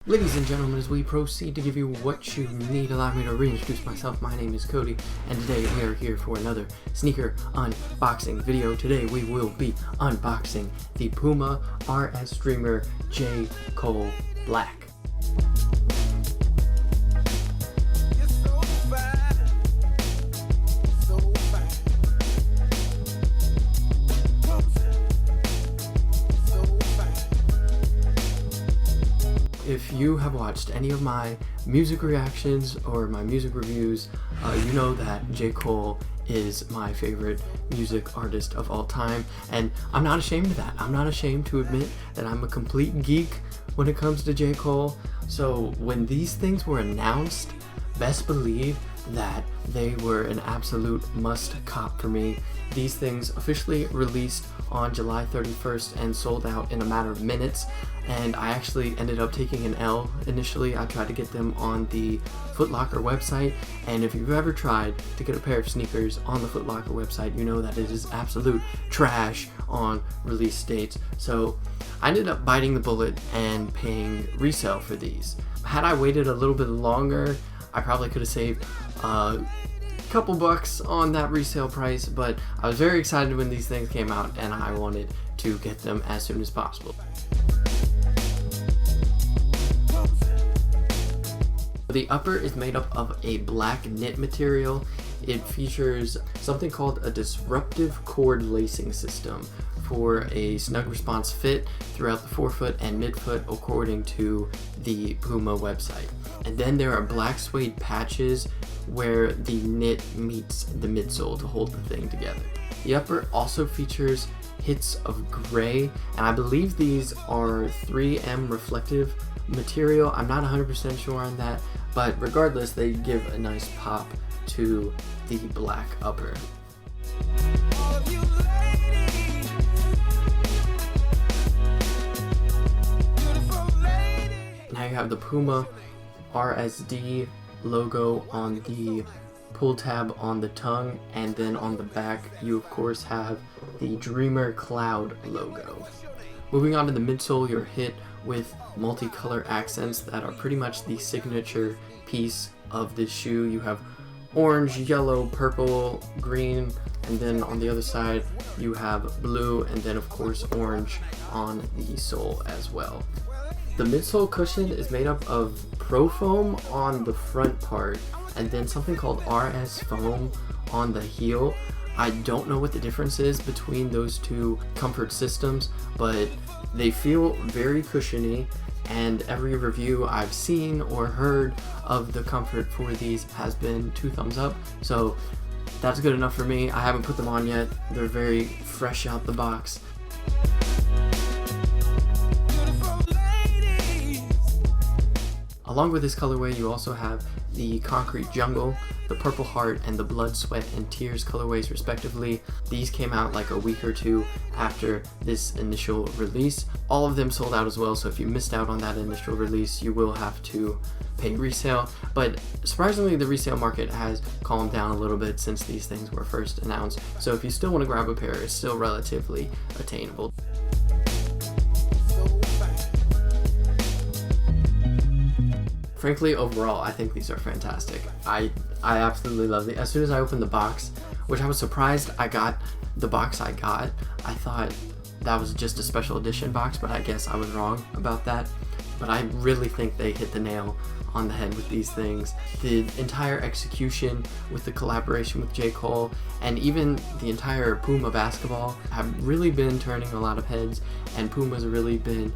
Ladies and gentlemen, as we proceed to give you what you need, allow me to reintroduce myself. My name is Cody, and today we are here for another sneaker unboxing video. Today we will be unboxing the Puma RS Streamer J. Cole Black. If you have watched any of my music reactions or my music reviews, you know that J. Cole is my favorite music artist of all time, and I'm not ashamed of that. I'm not ashamed to admit that I'm a complete geek when it comes to J. Cole. So when these things were announced, best believe that they were an absolute must cop for me. These things officially released on July 31st and sold out in a matter of minutes, and I actually ended up taking an L initially. I tried to get them on the Foot Locker website, and if you've ever tried to get a pair of sneakers on the Foot Locker website, you know that it is absolute trash on release dates. So I ended up biting the bullet and paying resale for these. Had I waited a little bit longer, I probably could have saved a couple bucks on that resale price, but I was very excited when these things came out and I wanted to get them as soon as possible. The upper is made up of a black knit material. It features something called a disruptive cord lacing system for a snug response fit throughout the forefoot and midfoot according to the Puma website. And then there are black suede patches where the knit meets the midsole to hold the thing together. The upper also features hits of gray, and I believe these are 3M reflective material. I'm not 100% sure on that, but regardless, they give a nice pop to the black upper. Now you have the Puma RSD logo on the pull tab on the tongue, and then on the back you of course have the Dreamer Cloud logo. Moving on to the midsole, you're hit with multicolor accents that are pretty much the signature piece of this shoe. You have orange, yellow, purple, green, and then on the other side you have blue, and then of course orange on the sole as well. The midsole cushion is made up of Pro Foam on the front part and then something called RS Foam on the heel. I don't know what the difference is between those two comfort systems, but they feel very cushiony, and every review I've seen or heard of the comfort for these has been 2 thumbs up, so that's good enough for me. I haven't put them on yet. They're very fresh out the box. Along with this colorway, you also have the Concrete Jungle, the Purple Heart, and the Blood, Sweat, and Tears colorways respectively. These came out like a week or two after this initial release. All of them sold out as well, so if you missed out on that initial release, you will have to pay resale. But surprisingly, the resale market has calmed down a little bit since these things were first announced, so if you still want to grab a pair, it's still relatively attainable. Frankly, overall, I think these are fantastic. I absolutely love them. As soon as I opened the box, which I was surprised I got the box I got, I thought that was just a special edition box, but I guess I was wrong about that. But I really think they hit the nail on the head with these things. The entire execution with the collaboration with J. Cole and even the entire Puma basketball have really been turning a lot of heads, and Puma's really been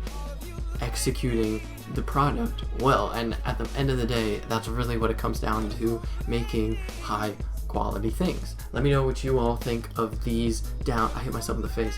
executing the product well, and at the end of the day, that's really what it comes down to, making high quality things. Let me know what you all think of these I hit myself in the face.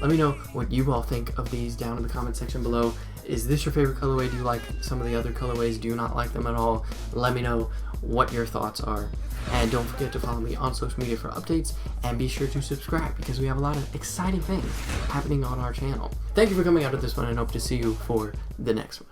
Let me know what you all think of these down in the comment section below. Is this your favorite colorway? Do you like some of the other colorways? Do you not like them at all? Let me know what your thoughts are. And don't forget to follow me on social media for updates, and be sure to subscribe because we have a lot of exciting things happening on our channel. Thank you for coming out of this one, and hope to see you for the next one.